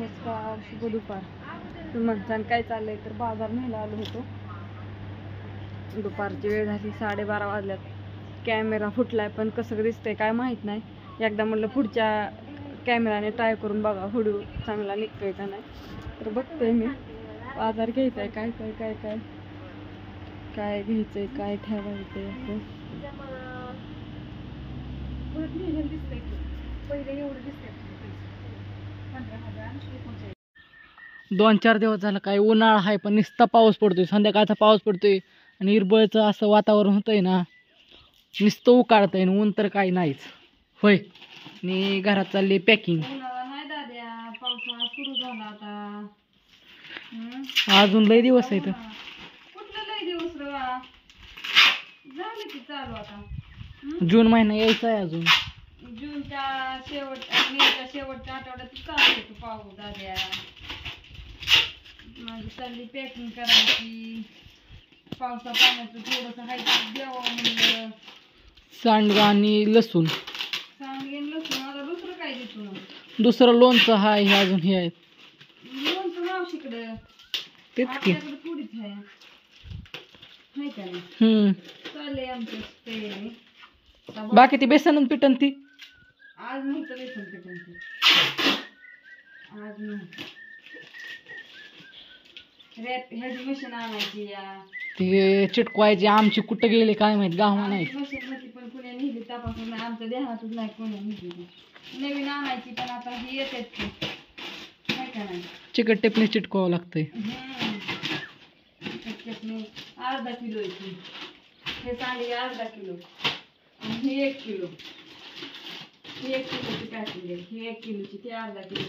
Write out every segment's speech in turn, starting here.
नमस्कार, शुभ दुपार. तुम्हाला काय चाललंय तर बाजार न्यायला आलो होतो. दुपारची वेळ झाली, 12:30 वाजल्यात. कॅमेरा फुटलाय, पण कसं दिसतंय काय माहित नाही. एकदा म्हणलं पुढच्या कॅमेराने ट्राय करून बघा व्हिडिओ चांगला निघतोय का नाही. तर बघतोय मी बाजार घ्यायचंय, काय काय काय काय काय घ्यायचंय, काय ठेवायचंय असं. दोन चार दिवस झालं काय उन्हाळा आहे, पण नुसता पाऊस पडतोय, संध्याकाळचा पाऊस पडतोय आणि हिरबळचं असं वातावरण होतंय ना, नुसतं उकाळतंय आणि ऊन तर काही नाहीच. होय, आणि घरात चालली पॅकिंग. पावसाळा सुरू झाला आता, अजून लय दिवस आहेत. कुठलं लय दिवस झाले की चालू आता. जून महिना यायचा आहे अजून. जूनच्या मेच्या शेवटच्या आठवड्यात चालू होतो पाऊस. दाद्या माझी चालली पॅकिंग करायची. पावसा पाण्याचं थोडंसं हायचं द्यावं म्हणलं. सांडगा आणि लसूण. सांडगे लसूण. आता दुसरं काय देतो ना, दुसरं लोणचं हाय, हे अजून हे आहेत. लोणचं मावशीकडं तेच की. आपल्याकडे थोडीच आहे, नाही का नाही. चाललंय आमचं तयारी. बाकी ती बेसन पिठन ती आज नव्हतं बेसन पिठन ते, आज नव्हतं. रॅप ह्याची मशीन आणायची या, ते चिटकवायचे. आमची कुठं गेले काय माहित, गावा नाही. मशीन मध्ये पण कुणी नेली तपासून नाही, आमच्या देहातच नाही कोणी नेली. नवीन आणायची, पण आता ही येतेच की, नाही का नाही. चिकट टेपने चिटकवावं लागतंय. चिकट टेपने अर्धा किलो येते. हे सांडगे अर्धा किलो आणि ही 1 किलो. ही 1 किलोची पॅकिंग आहे, ही 1 किलोची, ती अर्धा किलो.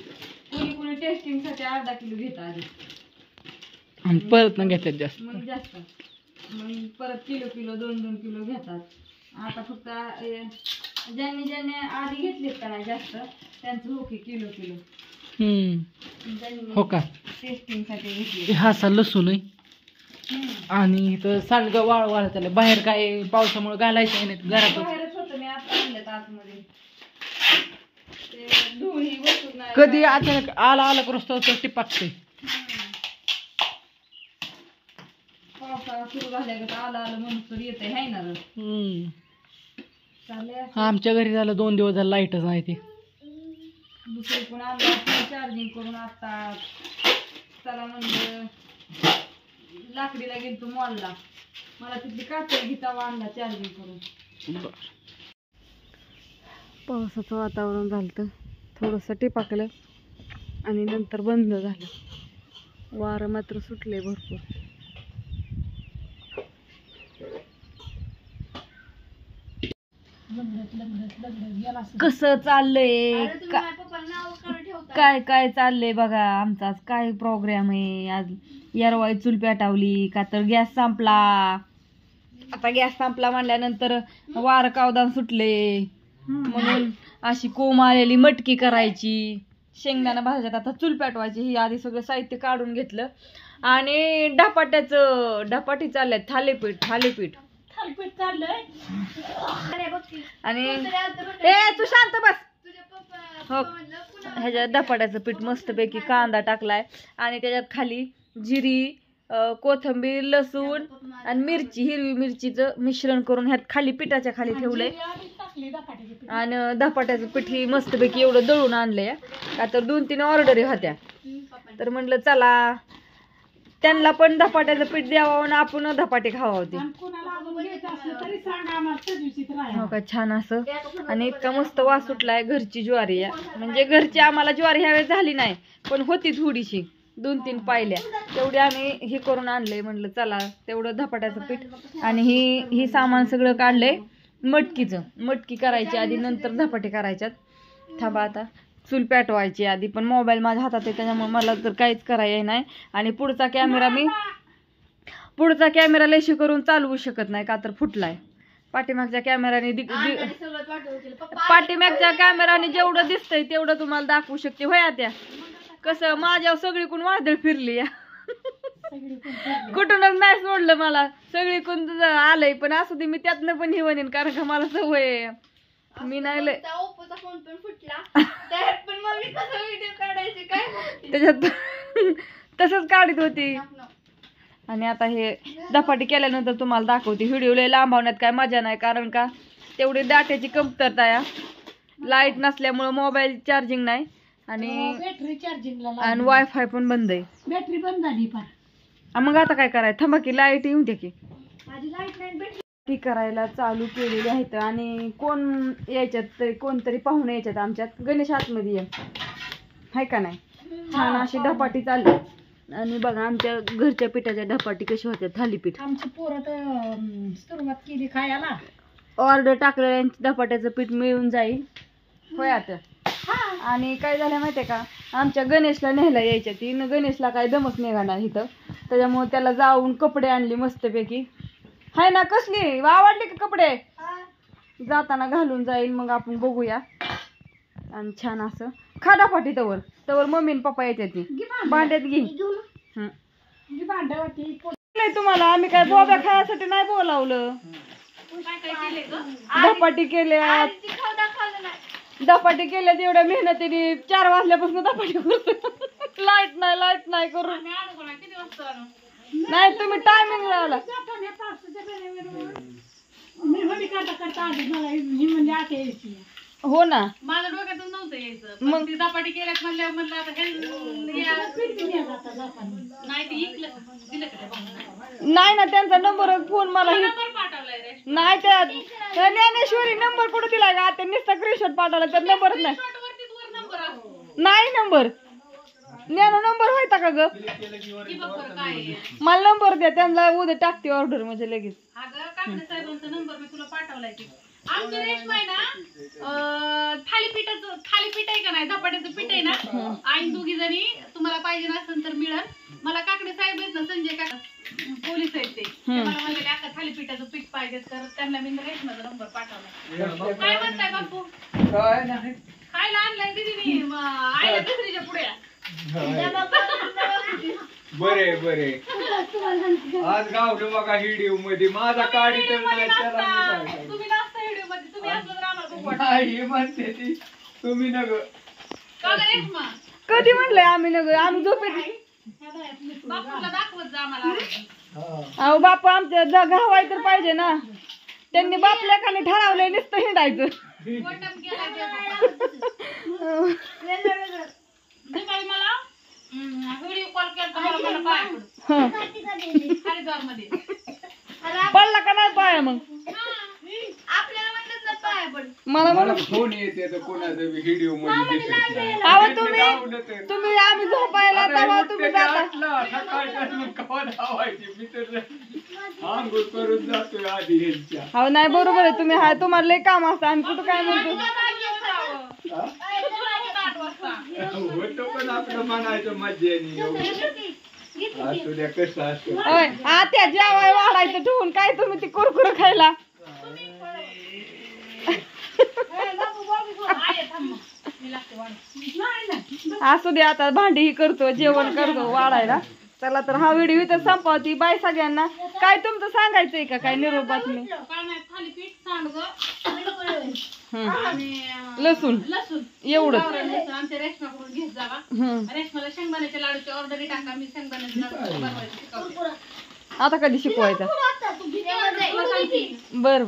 कुणी कुणी टेस्टिंगसाठी अर्धा किलो घेत आधी आणि परत न घेतात जास्त. मग जास्त, मग परत किलो 2-2 किलो घेतात. आता फक्त ज्यांनी आधी घेतलेत का नाही जास्त, त्यांचं हो की किलो. हो का. टेस्टिंगसाठी घेतले. हा असा लसूण आहे. आणि इथं सांडगं वाळ चाललं. बाहेर काय पावसामुळे घालायचं आहे नाही, घरात बाहेरच होतं. मी आता आणलं आतमध्ये, ते धूळ ही बसून नाही. कधी अचानक आला रस्ता टिपाकते. पावसाळा सुरू झाल्या आलं म्हणून तर येत आहे ना. चाललंय आमच्या घरी झालं 2 दिवस झालं लाईटच नाही. ते दुसरी पण आणलं चार्जिंग करून. आता चला म्हणलं लाकडीला गेलतो मॉलला, मला तिथली काचेची तवा आणला चार्जिंग करून. पावसाचं वातावरण झालं, थोडंसं टिपाकलं आणि नंतर बंद झालं. वारं मात्र सुटले भरपूर. कसं चाललंय, काय काय चाललंय बघा. आमचा आज काय प्रोग्राम आहे. आज यारवाई चूल पेटावली का तर गॅस संपला. आता गॅस संपला म्हणल्यानंतर वार कावदान सुटले, म्हणून अशी कोंब आलेली मटकी करायची. शेंगदाणा भाजत आता चूल पेटवायची. ही आधी सगळं साहित्य काढून घेतलं. आणि धपाटी चालल्यात. थालीपीठ चाललंय. आणि तू शांत बस. हो, ह्याच्यात धपाट्याचं पीठ मस्तपैकी कांदा टाकलाय आणि त्याच्यात खाली जिरी, कोथिंबीर, लसूण आणि मिरची, हिरवी मिरचीचं मिश्रण करून ह्यात खाली पिठाच्या खाली ठेवलंय. आणि धपाट्याचं पीठ ही मस्तपैकी एवढं दळून आणलंय. का तर 2-3 ऑर्डरी होत्या, तर म्हटलं चला त्यांना पण धपाट्याचं पीठ द्यावं आणि आपण धपाटे खावा होते. हो का, छान असं. आणि इतका मस्त वास सुटलाय. घरची ज्वारी आहे, म्हणजे घरची आम्हाला ज्वारी ह्यावेळेस झाली नाही, पण होती थोडीशी, 2-3 पायल्या तेवढी आम्ही हे करून आणलंय. म्हणलं चला तेवढं धपाट्याचं पीठ. आणि ही सामान सगळं काढलंय मटकी करायची आधी, नंतर धपाटे करायच्यात. थांबा, आता चूल पेटवायची आधी, पण मोबाईल माझ्या हातात आहे त्याच्यामुळे मला तर काहीच करायचं नाही. आणि पुढचा कॅमेरा लेशी करून चालवू शकत नाही का तर फुटलाय. पाठीमागच्या कॅमेराने जेवढं दिसतंय तेवढं तुम्हाला दाखवू शकते. होय आत्या, कसं माझ्यावर सगळीकडून वादळ फिरली. कुठूनच नाही सोडलं मला, सगळीकडून आलंय. पण असू दे, मी त्यातनं पण हे म्हणेन, कारण का मला सवय आहे. मी नाही लय ओप्पोचा फोन पण फुटला, त्यात पण मग मी कसं व्हिडिओ काढायचे काय त्याच्यात तसंच काढत होती. आणि आता हे धपाटी केल्यानंतर तुम्हाला दाखवते. व्हिडिओ लय लांबवण्यात काय मजा नाही, कारण का तेवढी डाट्याची कमतरता आहे. लाईट नसल्यामुळं मोबाईल चार्जिंग नाही आणि बॅटरी चार्जिंगला आणि वायफाय पण बंद आहे. बॅटरी बंद झाली मग आता काय करायचं, थांबा की लाईट येऊन दे की. माझी लाईट नाही बॅटरी ती करायला चालू केलेली आहेत. आणि कोण यायच्यात तरी, कोणतरी पाहुणे यायच्यात आमच्यात. गणेश आतमध्ये ये हाय का नाही. छान अशी धपाटी चालली. आणि बघा आमच्या घरच्या पिठाच्या धपाटी कशी होत्या, थालीपीठ. आमची पोरं तर सुरुवात केली खायला. ऑर्डर टाकलेल्यांची धपाट्याचं पीठ मिळून जाईल होय आता. आणि काय झालं माहितीये का, आमच्या गणेशला न्यायला यायच्या ती गणेशला काय दमच निघाणार इथं. त्याच्यामुळे त्याला जाऊन कपडे आणले मस्तपैकी. हाय ना, कसली आवडली का कपडे, जाताना घालून जाईल. मग आपण बघूया. आणि छान असं खाडा पाठी तवर तवर मम्मी आणि पप्पा येते ती भांड्यात घे. तुम्हाला आम्ही काय बोब्या खायसाठी नाही बोलावलं. धपाटी केल्या एवढ्या मेहनतीने 4 वाजल्यापासून धपाटी करतो. लाईट नाही करून नाही. तुम्ही टायमिंग लावला. हो ना, माझ्या डोक्यातून नव्हतं यायचं. मग ती धपाटी केल्यात म्हणलं आता नाही ना, त्यांचा नंबर फोन मला पाठवलाय रे. नाही. त्या ज्ञानेश्वरी नंबर कुठे दिलाय का, ते नुसता स्क्रीनशॉट पाठवला तर नंबरच नाही. नाही नंबर, ज्ञानो नंबर व्हायचा का ग, मला नंबर द्या. त्यांना उद्या टाकते ऑर्डर म्हणजे लगेच. साहेबांचा नंबर मी तुला पाठवलाय. आमची रेशमा आहे ना, थालीपीठ आहे का नाही, धपाट्याचं पीठ आहे ना. आई दोघी जणी तुम्हाला पाहिजे नसेल तर मिळेल. मला काकडे साहेब आहेत ना, संजय काका पोलीस आहेत, ते मला म्हणले आता थालीपीठाचं पीठ पाहिजे, तर त्यांना मी रेशमाचा नंबर पाठवला. काय म्हणताय बापू, खायला आणलाय दीदीने आईला दुसरीच्या पुढे. बरे आज गावलं बघा व्हिडिओ मध्ये माझा काढी तर नाही, त्याला मी तुम्ही नसता व्हिडिओ मध्ये, तुम्ही असलं तर आम्हाला बघू वाटतं. नाही म्हणते ती, तुम्ही नग का ग रेशमा, कधी म्हणलंय आम्ही नग, आम्ही झोपेत. बापूला दाखवत जा आम्हाला. अहो बापू आमच्या घावाय तर पाहिजे ना. त्यांनी बापल्या खाली ठरवलंय नुसतं हिंडायचं. वटम केलाय दुपारी मला व्हिडिओ कॉल केला, मला पाय हरिद्वार मध्ये पडला का नाही पाया. मग आपल्याला म्हणत ना पाय पड. मला मला फोन येते तर कोणाचा व्हिडिओ मध्ये दिसत नाही. अहो तुम्ही आम्ही झोपायला तेव्हा तुम्ही जाता. सकाळच्या कवा धावायची, मी तर आंघोळ करून जातोय आधी यांच्या. हो नाही बरोबर आहे. तुम्ही हाय, तुम्हाला लय काम असतं. आम्ही कुठं काय म्हणतो. होतो पण आपलं म्हणायचं मज्जेने असू द्या, कसं असतं. होय त्या जेवाय वाढायचं ठेवून काय तुम्ही ती कुरकुर खायला. असू दे, आता भांडी ही करतो, जेवण करतो वाढायला. चला तर हा व्हिडिओ इथं संपवती. बाय सगळ्यांना. काय तुमचं सांगायचंय का, काय निरोप बातमी. लसूण एवढं आमच्या रेशमाकडून घेत जावा. रेशमाला शेंगदाण्याच्या लाडूची ऑर्डर टाका, मी शेंगदाण्याचे लाडू बनवायचे शिकवते. आता कधी शिकवायचा. बर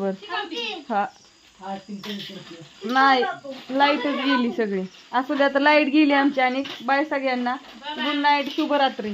हा नाही, लाईटच गेली सगळी. असू द्या, आता लाईट गेली आमची. आणि बाय सगळ्यांना, गुड नाईट, शुभरात्री.